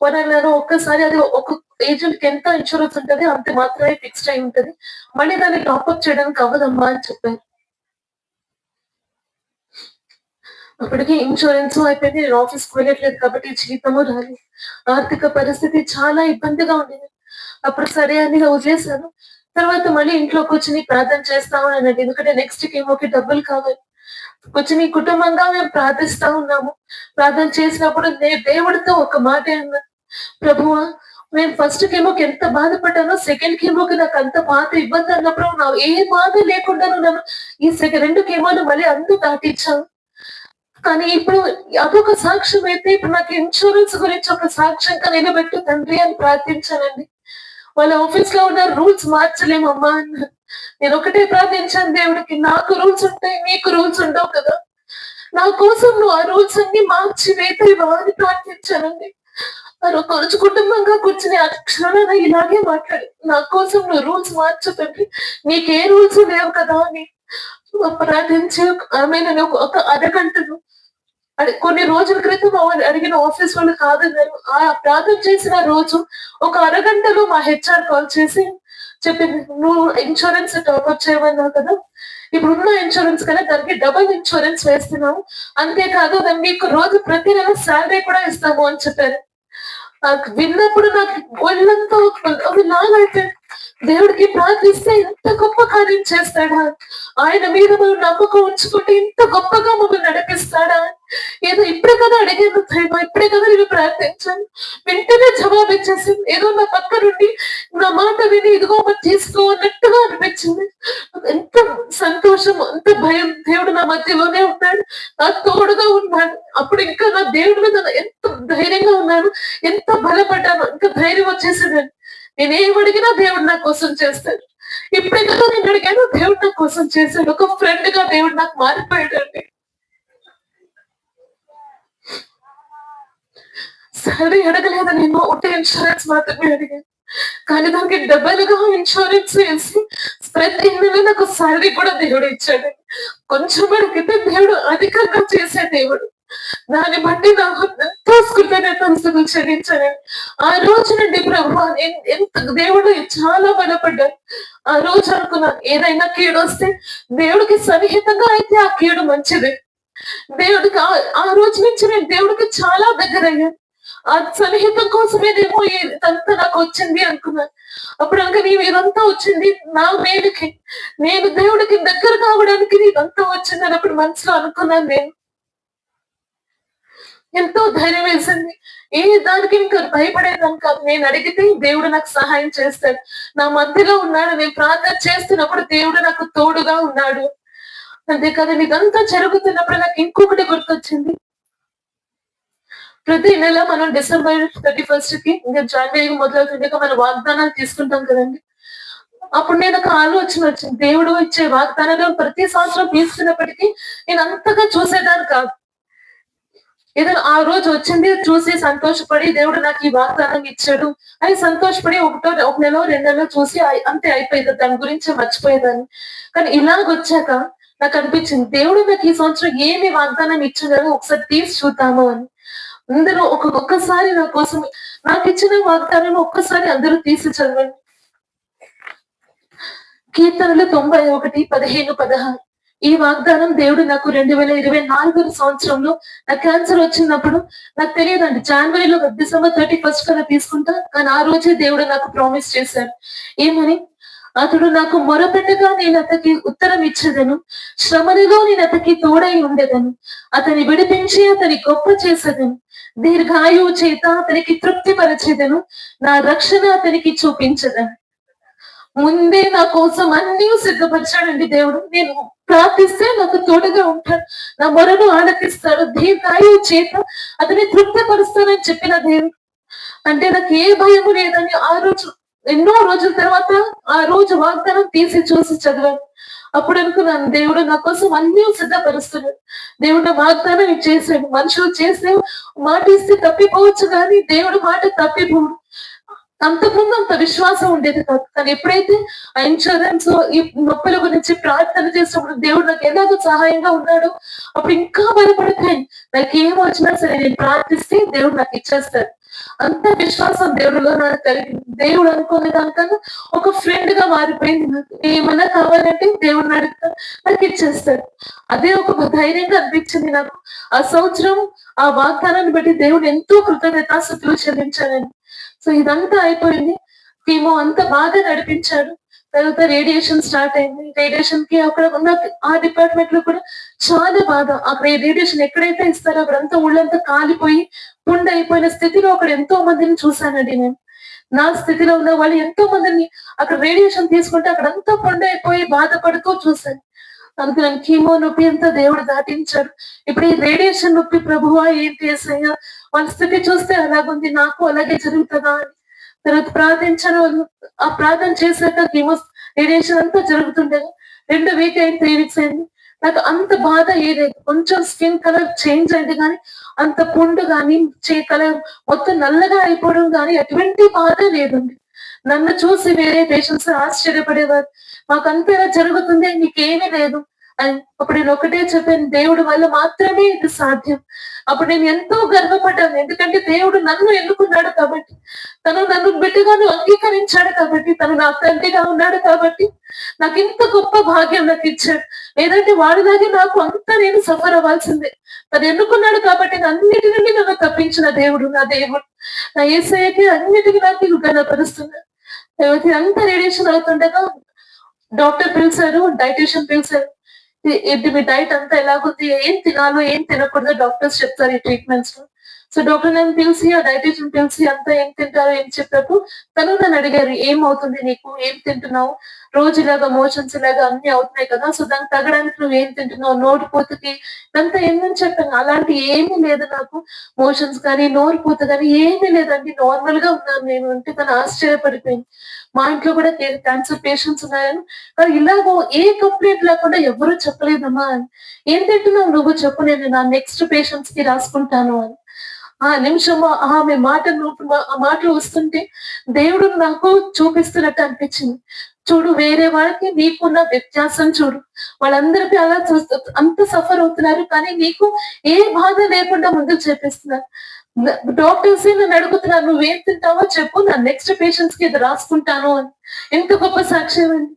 వాళ్ళన్నారు ఒక్కసారి అది ఒక్కొక్క ఏజెంట్‌కి ఎంత ఇన్స్యూరెన్స్ ఉంటది అంత మాత్రమే ఫిక్స్డ్ అయి ఉంటది. మళ్ళీ దాన్ని టాపప్ చేయడానికి అవ్వదమ్మా అని చెప్పారు. అప్పటికి ఇన్సూరెన్స్ అయిపోయింది. నేను ఆఫీస్‌కి వెళ్ళట్లేదు కాబట్టి జీతము రాలేదు. ఆర్థిక పరిస్థితి చాలా ఇబ్బందిగా ఉండేది. అప్పుడు సరే అని వదిలేసాను. తర్వాత మళ్ళీ ఇంట్లో కూర్చొని ప్రార్థన చేస్తా ఉన్నానండి. ఎందుకంటే నెక్స్ట్ కీమోకి డబ్బులు కావాలి. కూర్చొని కుటుంబంగా మేము ప్రార్థిస్తా ఉన్నాము. ప్రార్థన చేసినప్పుడు దేవుడితో ఒక మాటే అన్నా, ప్రభువా నేను ఫస్ట్ కీమోకి ఎంత బాధపడ్డానో సెకండ్ కీమోకి నాకు అంత బాధ ఇబ్బంది అన్నప్పుడు ఏ బాధ లేకుండా నన్ను ఈ 2 కీమోలు మళ్ళీ అంతా దాటిచ్చావు. కానీ ఇప్పుడు అదొక సాక్ష్యం అయితే ఇప్పుడు నాకు ఇన్సూరెన్స్ గురించి ఒక సాక్ష్యంగా నిలబెట్టు తండ్రి అని ప్రార్థించానండి. వాళ్ళ ఆఫీస్ లో ఉన్న రూల్స్ మార్చలేమమ్మా అన్నారు. నేను ఒకటే ప్రార్థించాను దేవుడికి, నాకు రూల్స్ ఉంటాయి నీకు రూల్స్ ఉండవు కదా, నా కోసం నువ్వు ఆ రూల్స్ అన్ని మార్చి వేతైవా అని ప్రార్థించానండి. రోజు కుటుంబంగా కూర్చుని ఆ క్షణాన ఇలాగే మాట్లాడు, నా కోసం నువ్వు రూల్స్ మార్చదండి, నీకే రూల్స్ లేవు కదా అని ప్రార్థించి ఆమె నేను ఒక అరగంటను కొన్ని రోజుల క్రితం అడిగిన ఆఫీస్ వాళ్ళు కాదన్నారు. ఆ ప్రార్థన చేసిన రోజు ఒక అరగంటలో మా హెచ్ఆర్ కాల్ చేసి చెప్పింది, నువ్వు ఇన్సూరెన్స్ టాప్అప్ చేయమన్నావు కదా, ఇప్పుడున్న ఇన్సూరెన్స్ కదా దానికి డబుల్ ఇన్సూరెన్స్ వేస్తున్నావు, అంతేకాదు మీకు రోజు ప్రతి నెల శాలరీ కూడా ఇస్తాము అని చెప్పారు. నాకు విన్నప్పుడు నాకు ఒళ్ళంతా లాగైతే దేవుడికి ప్రార్థిస్తే ఇంత గొప్ప కార్యం చేస్తాడా, ఆయన మీద మనం నమ్మకం ఉంచుకుంటే ఇంత గొప్పగా మమ్మల్ని నడిపిస్తాడా, ఏదో ఇప్పుడే కదా అడిగాను దైవం, ఇప్పుడే కదా నేను ప్రార్థించాను, వెంటనే జవాబు ఇచ్చేసింది. ఏదో నా పక్క నుండి నా మాట విని ఇదిగో తీసుకో అన్నట్టుగా అనిపించింది. ఎంత సంతోషం, అంత భయం, దేవుడు నా మధ్యలోనే ఉన్నాడు, నా తోడుగా ఉన్నాడు. అప్పుడు ఇంకా నా దేవుడి మీద ఎంత ధైర్యంగా ఉన్నాను, ఎంత బలపడ్డాను, ఇంకా ధైర్యం వచ్చేసిందండి. నేనేం అడిగినా దేవుడు నా కోసం చేస్తాడు. ఇప్పుడే కదా నేను అడిగాను, దేవుడు నా కోసం చేశాడు. ఒక ఫ్రెండ్ గా దేవుడు నాకు మారిపోయాడండి. సాలరీ అడగలేదు నేను, ఒకటే ఇన్సూరెన్స్ మాత్రమే అడిగాను. కానీ దానికి డబల్‌గా ఇన్సూరెన్స్ వేసి ప్రతి నెల నాకు సాలరీ కూడా దేవుడు ఇచ్చాడు. కొంచెం అడిగితే దేవుడు అధికంగా చేసే దేవుడు. దాన్ని బట్టి నాకు ఎంతో కృతజ్ఞతలు చెల్లించానండి. ఆ రోజు నుండి ప్రభువా ఎంత దేవుడు చాలా బలపడ్డాను. ఆ రోజు అనుకున్నాను, ఏదైనా కీడొస్తే దేవుడికి సన్నిహితంగా అయితే ఆ కీడు మంచిది. దేవుడికి ఆ రోజు నుంచి నేను దేవుడికి చాలా దగ్గరయ్యాను. ఆ సన్నిహితం కోసమేనేమో ఇదంతా నాకు వచ్చింది అనుకున్నాను. అప్పుడు అనగా ఇదంతా వచ్చింది నా మేలుకి, నేను దేవుడికి దగ్గర కావడానికి ఇదంతా వచ్చింది అని అప్పుడు మనసులో అనుకున్నాను. నేను ఎంతో ధైర్యం వేసింది. ఏ దానికి ఇంకా భయపడేదాన్ని కాదు. నేను అడిగితే దేవుడు నాకు సహాయం చేస్తాడు. నా మధ్యలో ఉన్నాడు. నేను ప్రార్థన చేస్తున్నప్పుడు దేవుడు నాకు తోడుగా ఉన్నాడు. అంతేకాదు ఇదంతా జరుగుతున్నప్పుడు నాకు ఇంకొకటి గుర్తొచ్చింది. ప్రతి నెల మనం డిసెంబర్ 31st కి ఇంకా జనవరి మొదలవుతుంది, మనం వాగ్దానాలు తీసుకుంటాం కదండి. అప్పుడు నేను ఒక ఆలోచన వచ్చింది, దేవుడు ఇచ్చే వాగ్దానాలు ప్రతి సంవత్సరం తీసుకున్నప్పటికీ నేను అంతగా చూసేదాన్ని కాదు. ఏదైనా ఆ రోజు వచ్చింది చూసి సంతోషపడి దేవుడు నాకు ఈ వాగ్దానం ఇచ్చాడు అని సంతోషపడి ఒక నెల 2 నెలలు చూసి అంతే అయిపోయేది, దాని గురించి మర్చిపోయేదాన్ని. కానీ ఇలాగొచ్చాక నాకు అనిపించింది, దేవుడు నాకు ఈ సంవత్సరం ఏమి వాగ్దానం ఇచ్చాడో ఒకసారి తీసి చూద్దాము అని. అందరూ ఒక్కసారి నా కోసం నాకు ఇచ్చిన వాగ్దానం ఒక్కసారి అందరూ తీసి చదవండి. కీర్తనలు 91, 15, 16. ఈ వాగ్దానం దేవుడు నాకు 2024 సంవత్సరంలో నాకు క్యాన్సర్ వచ్చినప్పుడు నాకు తెలియదండి. జనవరిలో డిసెంబర్ 31st కదా తీసుకుంటా, కానీ ఆ రోజే దేవుడు నాకు ప్రామిస్ చేశాడు. ఏమని? అతడు నాకు మొరపెట్టగా నేను అతనికి ఉత్తరం ఇచ్చేదను, శ్రమలలో నేను అతనికి తోడై ఉండేదను, అతని విడిపించి అతని గొప్ప చేసేదను, దీర్ఘాయువు చేత అతనికి తృప్తి పరిచేదను, నా రక్షణ అతనికి చూపించదను. ముందే నా కోసం అన్ని సిద్ధపరిచాడండి దేవుడు. నేను ప్రార్థిస్తే నాకు తోడుగా ఉంటాడు, నా మొరను ఆలకిస్తాడు, దీర్ఘాయువు చేత అతని తృప్తిపరుస్తానని చెప్పిన దేవుడు. అంటే నాకు ఏ భయము లేదని ఆ రోజు ఎన్నో రోజుల తర్వాత ఆ రోజు వాగ్దానం తీసి చూసి చదివాను. అప్పుడు అనుకున్నాను, దేవుడు నా కోసం అన్ని సిద్ధపరుస్తున్నాడు. దేవుడు వాగ్దానం చేశాడు. మనుషులు చేసే మాట ఇస్తే తప్పిపోవచ్చు, కానీ దేవుడు మాట తప్పిపోడు. అంతకుముందు అంత విశ్వాసం ఉండేది కాదు, కానీ ఎప్పుడైతే ఆ ఇన్సూరెన్స్ ఈ నొప్పుల గురించి ప్రార్థన చేసినప్పుడు దేవుడు నాకు ఎలాగో సహాయంగా ఉన్నాడు. అప్పుడు ఇంకా బలపడతాను, నాకు ఏం వచ్చినా సరే నేను ప్రార్థిస్తే దేవుడు నాకు ఇచ్చేస్తాడు. అంత విశ్వాసం దేవుడిలో నాకు కలిగింది. దేవుడు అనుకునే దానికన్నా ఒక ఫ్రెండ్ గా మారిపోయింది నాకు. ఏమన్నా కావాలంటే దేవుడిని అడుగుతా, నాకు ఇచ్చేస్తాడు. అదే ఒక ధైర్యంగా అనిపించింది నాకు. ఆ సంవత్సరం ఆ వాగ్దానాన్ని బట్టి దేవుడు ఎంతో కృతజ్ఞతాస్తుతులు చెల్లించానని. సో ఇదంతా అయిపోయింది. కీమో అంతా బాగా నడిపించాడు. తర్వాత రేడియేషన్ స్టార్ట్ అయింది. రేడియేషన్ కి అక్కడ ఉన్న ఆ డిపార్ట్మెంట్ లో కూడా చాలా బాధ. అక్కడ ఈ రేడియేషన్ ఎక్కడైతే ఇస్తారో అక్కడంతా ఒళ్ళంతా కాలిపోయి పుండు అయిపోయిన స్థితిలో అక్కడ ఎంతో మందిని చూశానండి నేను. నా స్థితిలో ఉన్న వాళ్ళు ఎంతో మందిని అక్కడ రేడియేషన్ తీసుకుంటే అక్కడంతా పుండు అయిపోయి బాధపడుతూ చూశాను. అందుకు నేను కీమో నొప్పి అంతా దేవుడు దాటించాడు. ఇప్పుడు ఈ రేడియేషన్ నొప్పి ప్రభువా ఏంటి యేసయ్యా, వాళ్ళ స్థితి చూస్తే అలాగుంది, నాకు అలాగే జరుగుతుందా అని తర్వాత ప్రార్థించాను. ఆ ప్రార్థన చేశాక కీమో రేడియేషన్ అంతా జరుగుతుండగా 2 వీక్ అయింది, 3 వీక్స్ అయింది. నాకు అంత బాధ ఏలేదు. కొంచెం స్కిన్ కలర్ చేంజ్ అయింది కానీ అంత పుండు గాని, కలర్ మొత్తం నల్లగా అయిపోవడం గాని ఎటువంటి బాధ లేదండి. నన్ను చూసి వేరే పేషెంట్స్ ఆశ్చర్యపడేవారు. మాకంతా ఇలా జరుగుతుంది, నీకేమీ లేదు అని. అప్పుడు నేను ఒకటే చెప్పాను, దేవుడి వల్ల మాత్రమే ఇది సాధ్యం. అప్పుడు నేను ఎంతో గర్వపడ్డాను. ఎందుకంటే దేవుడు నన్ను ఎన్నుకున్నాడు కాబట్టి, తను నన్ను బిడ్డగాను అంగీకరించాడు కాబట్టి, తను నా తండ్రిగా ఉన్నాడు కాబట్టి నాకు ఇంత గొప్ప భాగ్యం నాకు ఇచ్చాడు. లేదంటే వాడిలాగే నాకు అంతా నేను సఫర్ అవ్వాల్సిందే. తను ఎన్నుకున్నాడు కాబట్టి అన్నిటి నుండి నన్ను తప్పించిన దేవుడు నా దేవుడు. నా యేసయ్యకి అన్నిటికీ నాకు ఘనపరుస్తున్నాడు. అంత రేడియేషన్ అవుతుండగా డాక్టర్ పిలిచారు, డైటీషియన్ పిలిచారు. ఏంటి మీ డైట్ అంతా ఎలాగుంది, ఏం తినాలో ఏం తినకూడదో డాక్టర్స్ చెప్తారు ఈ ట్రీట్మెంట్స్ లో. సో డాక్టర్ నన్ను పిలిచి, ఆ డైటీషియన్ పిలిచి అంతా ఏం తింటారో ఏం చెప్పినప్పుడు తను నన్ను అడిగారు, ఏమవుతుంది నీకు, ఏం తింటున్నావు, రోజు ఇలాగా మోషన్స్ ఇలాగా అన్ని అవుతున్నాయి కదా, సో దానికి తగ్గడానికి నువ్వు ఏం తింటున్నావు, నోరు పూతకి ఇదంతా ఏందని చెప్పాను. అలాంటి ఏమీ లేదు నాకు. మోషన్స్ కానీ నోరు పూత కానీ ఏమీ లేదండి, నార్మల్ గా ఉన్నాను నేను అంటే తను ఆశ్చర్యపడిపోయింది. మా ఇంట్లో కూడా క్యాన్సర్ పేషెంట్స్ ఉన్నాయని, కానీ ఇలాగో ఏ కంప్లైంట్ లేకుండా ఎవరు చెప్పలేదమ్మా అని. ఏం తింటున్నావు నువ్వు చెప్పు, నేను నా నెక్స్ట్ పేషెంట్స్ కి రాసుకుంటాను అని. ఆ నిమిషం ఆమె ఆ మాటలు వస్తుంటే దేవుడు నాకు చూపిస్తున్నట్టు అనిపించింది. చూడు వేరే వాళ్ళకి నీకున్న వ్యత్యాసం చూడు. వాళ్ళందరికీ అలా చూస్తూ అంత సఫర్ అవుతున్నారు. కానీ నీకు ఏ బాధ లేకుండా ముందుకు చేపిస్తున్నారు. డాక్టర్స్ నన్ను అడుగుతున్నారు, నువ్వేం తింటావో చెప్పు, నా నెక్స్ట్ పేషెంట్స్ కి ఇది రాసుకుంటాను అని. ఎంత గొప్ప సాక్ష్యం అండి.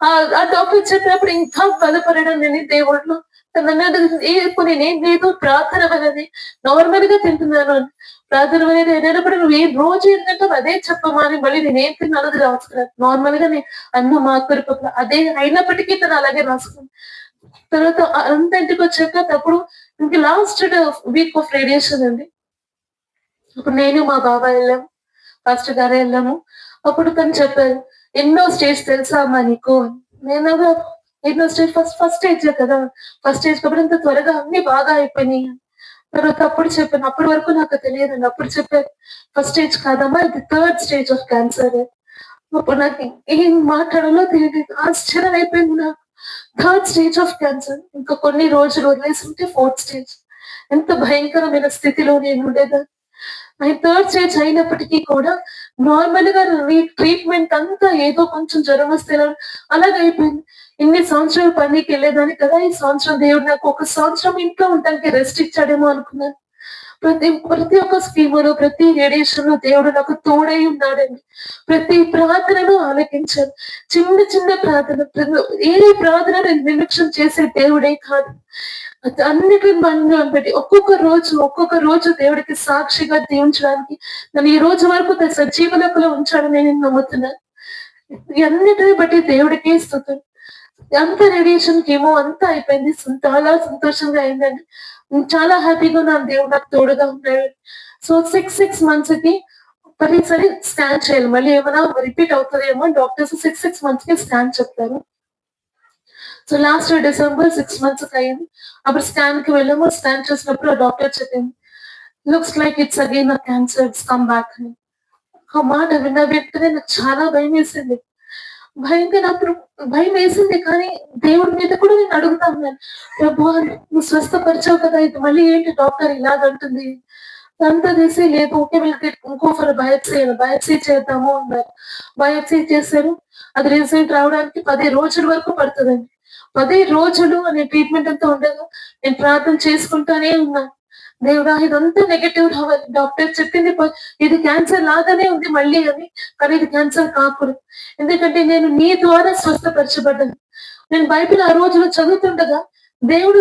ఆ డాక్టర్ చెప్పినప్పుడు ఇంకా బలపడడం నేను దేవుడిలో. నన్ను అడుగుతుంది, ఇప్పుడు నేనేం లేదు, ప్రార్థన వల్లనే నార్మల్ గా తింటున్నాను అని. ప్రార్థన అనేది అయినప్పుడు నువ్వు రోజు ఏంటంటే అదే చెప్పమా అని మళ్ళీ నేనేం తిన్నాను అది రాసుకున్నాను. నార్మల్ గా నేను అన్నం ఆకుకూర పప్పు అదే అయినప్పటికీ తను అలాగే రాసుకున్నాను. తర్వాత అంత ఇంటికి వచ్చాక అప్పుడు ఇంక లాస్ట్ వీక్ ఆఫ్ రేడియేషన్ అండి. ఇప్పుడు నేను మా బాబాయ్ వెళ్ళాము, పాస్టర్ గారే వెళ్ళాము. అప్పుడు తను చెప్పారు, ఎన్నో స్టేజ్ తెలుసా అమ్మా నీకు. నేను ఎన్నో స్టేజ్, ఫస్ట్ స్టేజ్ కదా, ఫస్ట్ స్టేజ్ కాబట్టి ఇంత త్వరగా అన్ని బాగా అయిపోయినాయి. తర్వాత అప్పుడు చెప్పాను, అప్పటి వరకు నాకు తెలియదండి. అప్పుడు చెప్పారు, ఫస్ట్ స్టేజ్ కాదమ్మా, ఇది 3rd స్టేజ్ ఆఫ్ క్యాన్సర్. అప్పుడు నాకు ఏం మాట్లాడాలో తెలియదు, ఆశ్చర్యం అయిపోయింది నాకు. 3rd స్టేజ్ ఆఫ్ క్యాన్సర్, ఇంకా కొన్ని రోజులు వదిలేసి ఉంటే 4th స్టేజ్. ఎంత భయంకరమైన స్థితిలో నేను ఉండేదాన్ని. 3rd స్టేజ్ అయినప్పటికీ కూడా నార్మల్ గా ట్రీట్మెంట్ అంతా ఏదో కొంచెం జ్వరం వస్తే అలాగైపోయింది. ఇన్ని సంవత్సరాలు పనికి వెళ్ళేదాన్ని కదా, ఈ సంవత్సరం దేవుడు నాకు ఒక సంవత్సరం ఇంట్లో ఉండడానికి రెస్ట్ ఇచ్చాడేమో అనుకున్నాను. ప్రతి ఒక్క స్కీములో, ప్రతి రేడియేషన్ లో దేవుడు నాకు తోడై ఉన్నాడండి. ప్రతి ప్రార్థనను ఆలకించాను. చిన్న చిన్న ప్రార్థన, ఏ ప్రార్థన నేను నిర్లక్ష్యం చేసే దేవుడే కాదు. అన్నిటిని మనలో పెట్టి ఒక్కొక్క రోజు దేవుడికి సాక్షిగా దీవించడానికి నన్ను ఈ రోజు వరకు సజీవులకులో ఉంచాడని నేను నమ్ముతున్నాను. అన్నిటిని బట్టి దేవుడికి స్తుతులు. అంత రేడియేషన్ కేమో అంతా అయిపోయింది. చాలా సంతోషంగా అయిందండి. చాలా హ్యాపీగా నా దేవుడు నాకు తోడుగా ఉన్నాడు. సో 6 మంత్స్ కి ప్రతిసారి స్కాన్ చేయాలి. మళ్ళీ ఏమైనా రిపీట్ అవుతుందేమో డాక్టర్స్ 6 మంత్స్ కి స్కాన్ చెప్తారు. సో లాస్ట్ డిసెంబర్ 6 మంత్స్ అయింది. అప్పుడు స్కాన్ కి వెళ్ళాము. స్కాన్ చేసినప్పుడు ఆ డాక్టర్ చెప్పింది, looks like it's again a cancer, it's come back అని. ఆ మాట విన్న వెంటనే నాకు చాలా భయం వేసింది. అప్పుడు భయం వేసింది, కానీ దేవుడి మీద కూడా నేను అడుగుతా ఉన్నాను, ప్రభువా నువ్వు స్వస్థపరిచావు కదా, ఇది మళ్ళీ ఏంటి డాక్టర్ ఇలాగంటుంది. అంతా తీసి లేదు, ఓకే వీళ్ళకి ఇంకో బయాప్సీ చేద్దాము అన్నారు. బయాప్సీ చేశారు. అది రిజల్ట్ రావడానికి 10 రోజుల వరకు పడుతుందండి. 10 రోజులు అనే ట్రీట్మెంట్ అంతా ఉండగా నేను ప్రార్థన చేసుకుంటానే ఉన్నాను. దేవుడా ఇదంతా నెగటివ్ రావాలి, డాక్టర్ చెప్పింది ఇది క్యాన్సర్ లాగానే ఉంది మళ్ళీ అని, కానీ ఇది క్యాన్సర్ కాకూడదు, ఎందుకంటే నేను నీ ద్వారా స్వస్థపరచబడ్డాను. నేను బైబిల్ ఆ రోజులో చదువుతుండగా దేవుడు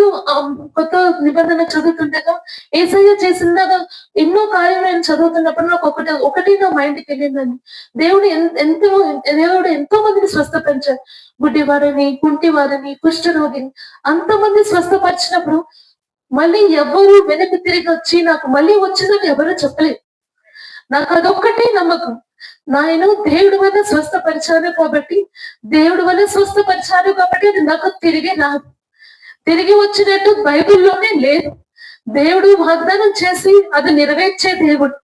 కొత్త నిబంధన చదువుతుండగా ఏసయ్య చేసిండగా ఎన్నో కార్యాలు నేను చదువుతున్నప్పుడు నాకు ఒకటి నా మైండ్కి వెళ్ళిందండి. దేవుడు దేవుడు ఎంతో మందిని స్వస్థపరిచారు. గుడ్డి వారిని, కుంటి వారిని, కుష్ఠరోగిని అంతమంది స్వస్థపరిచినప్పుడు మళ్ళీ ఎవరు వెనక్కి తిరిగి వచ్చి నాకు మళ్ళీ వచ్చిందని ఎవరు చెప్పలేదు. నాకు అదొక్కటే నమ్మకం. నాయన దేవుడి వల్ల స్వస్థపరిచాను కాబట్టి, దేవుడి వల్ల స్వస్థపరిచాను కాబట్టి అది నాకు తిరిగి రాదు. తిరిగి వచ్చినట్టు బైబిల్లోనే లేదు. దేవుడు వాగ్దానం చేసి అది నెరవేర్చే దేవుడు.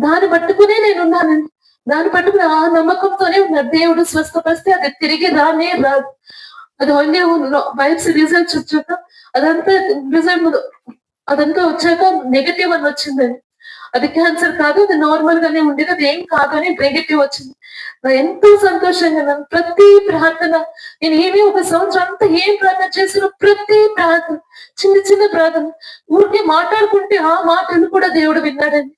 దాన్ని పట్టుకునే నేనున్నానండి. దాన్ని పట్టుకుని ఆ నమ్మకంతోనే ఉన్నాడు. దేవుడు స్వస్థపరిస్తే అది తిరిగి రానే రాదు. అది ఓన్లీ బైబ్స్ రిజల్ట్స్ వచ్చాక అదంతా రిజల్ట్ అదంతా వచ్చాక నెగటివ్ అని వచ్చిందని. అది క్యాన్సర్ కాదు, అది నార్మల్ గానే ఉండేది, అది ఏం కాదు అని నెగటివ్ వచ్చింది. ఎంతో సంతోషంగా నన్ను ప్రతి ప్రార్థన నేను ఏమీ ఒక సంవత్సరం అంతా ఏం ప్రార్థన చేసినా ప్రతి ప్రార్థన చిన్న చిన్న ప్రార్థన ఊరికే మాట్లాడుకుంటే ఆ మాటలు కూడా దేవుడు విన్నాడండి.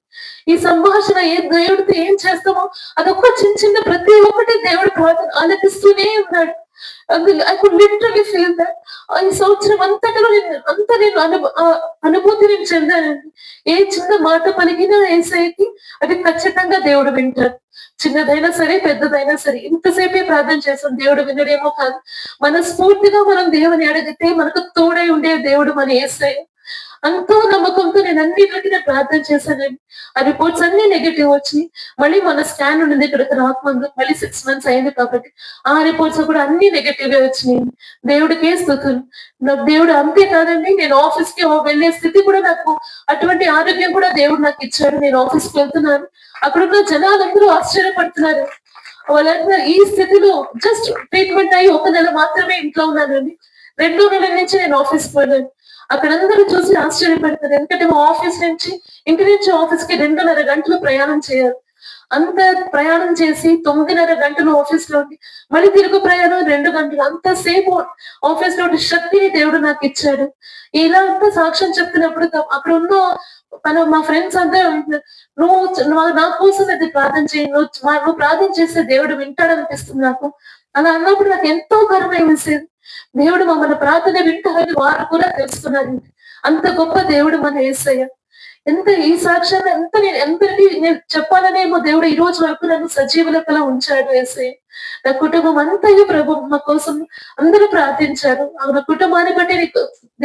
ఈ సంభాషణ దేవుడితో ఏం చేస్తామో అదొక్క చిన్న చిన్న ప్రతి ఒక్కటి దేవుడు ప్రార్థన ఆలకిస్తూనే ఉన్నాడు. I could literally feel that. ఈ సంవత్సరం అంతటిలో నేను అనుభూతి నేను చెందానండి. ఏ చిన్న మాట పలికినా ఏసైకి అది ఖచ్చితంగా దేవుడు వింటాడు. చిన్నదైనా సరే, పెద్దదైనా సరే. ఇంతసేపే ప్రార్థన చేస్తాం, దేవుడు వినడేమో కాదు. మనస్ఫూర్తిగా మనం దేవుని అడిగితే మనకు తోడై ఉండే దేవుడు మన యేసయ్య. ఎంతో నమ్మకంతో నేను అన్నిటికీ ప్రార్థన చేశానండి. ఆ రిపోర్ట్స్ అన్ని నెగటివ్ వచ్చి మళ్ళీ మన స్కాన్ ఉండింది ఇక్కడికి రాకముందు మళ్ళీ 6 months అయింది కాబట్టి ఆ రిపోర్ట్స్ కూడా అన్ని నెగటివ్ వచ్చినాయి. దేవుడికే స్తుతులు. నాకు దేవుడు అంతే కాదండి, నేను ఆఫీస్ కి వెళ్ళే స్థితి కూడా నాకు అటువంటి ఆరోగ్యం కూడా దేవుడు నాకు ఇచ్చాడు. నేను ఆఫీస్ కి వెళ్తున్నాను, అక్కడున్న జనాలందరూ ఆశ్చర్యపడుతున్నారు. వాళ్ళందరూ ఈ స్థితిలో జస్ట్ ట్రీట్మెంట్ అయ్యి 1 నెల మాత్రమే ఇంట్లో ఉన్నానండి. 2 నెలల నుంచి నేను ఆఫీస్కి వెళ్ళాను. అక్కడ అందరూ చూసి ఆశ్చర్యపడతారు. ఎందుకంటే మా ఆఫీస్ నుంచి ఇంటి నుంచి ఆఫీస్ కి 2.5 గంటలు ప్రయాణం చేయాలి. అంత ప్రయాణం చేసి 9.5 గంటలు ఆఫీస్ లో ఉండి మళ్ళీ తిరుగు ప్రయాణం 2 గంటలు, అంతసేపు ఆఫీస్ లో శక్తిని దేవుడు నాకు ఇచ్చాడు. ఇలా అంతా సాక్ష్యం చెప్తున్నప్పుడు అక్కడ ఉన్న మా ఫ్రెండ్స్ అందరూ నువ్వు నా కోసం అది ప్రార్థన చేయి, నువ్వు ప్రార్థన చేస్తే దేవుడు వింటాడనిపిస్తుంది నాకు. అలా అన్నప్పుడు నాకు ఎంతో గర్వం వేసేది. దేవుడు మమ్మల్ని ప్రార్థన వింటారని వారు కూడా తెలుసుకున్నారు. అంత గొప్ప దేవుడు మన యేసయ్య. ఎంత ఈ సాక్ష్యాన్ని నేను చెప్పాలనేమో దేవుడు ఈ రోజు వరకు నన్ను సజీవ లెక్కలో ఉంచాడు యేసయ్య. నా కుటుంబం అంతయు ప్రభు మా కోసం అందరూ ప్రార్థించారు. నా కుటుంబాన్ని బట్టి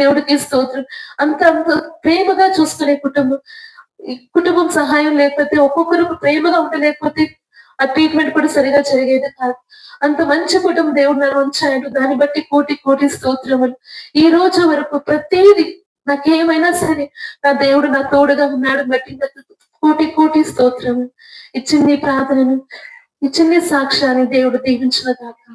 దేవుడికి స్తోత్రం. అంత ప్రేమగా చూసుకునే కుటుంబం. ఈ కుటుంబం సహాయం లేకపోతే, ఒక్కొక్కరు ప్రేమగా ఉండలేకపోతే ఆ ట్రీట్మెంట్ కూడా సరిగా జరిగేది కాదు. అంత మంచి కుటుంబం దేవుడు నన్ను ఉంచాడు. దాన్ని బట్టి కోటి కోటి స్తోత్రములు. ఈ రోజు వరకు ప్రతిదీ నాకేమైనా సరే నా దేవుడు నా తోడుగా ఉన్నాడు బట్టి కోటి కోటి స్తోత్రము. ఇచ్చింది ప్రార్థనను, ఇచ్చింది సాక్ష్యాన్ని దేవుడు దీవించిన దాకా.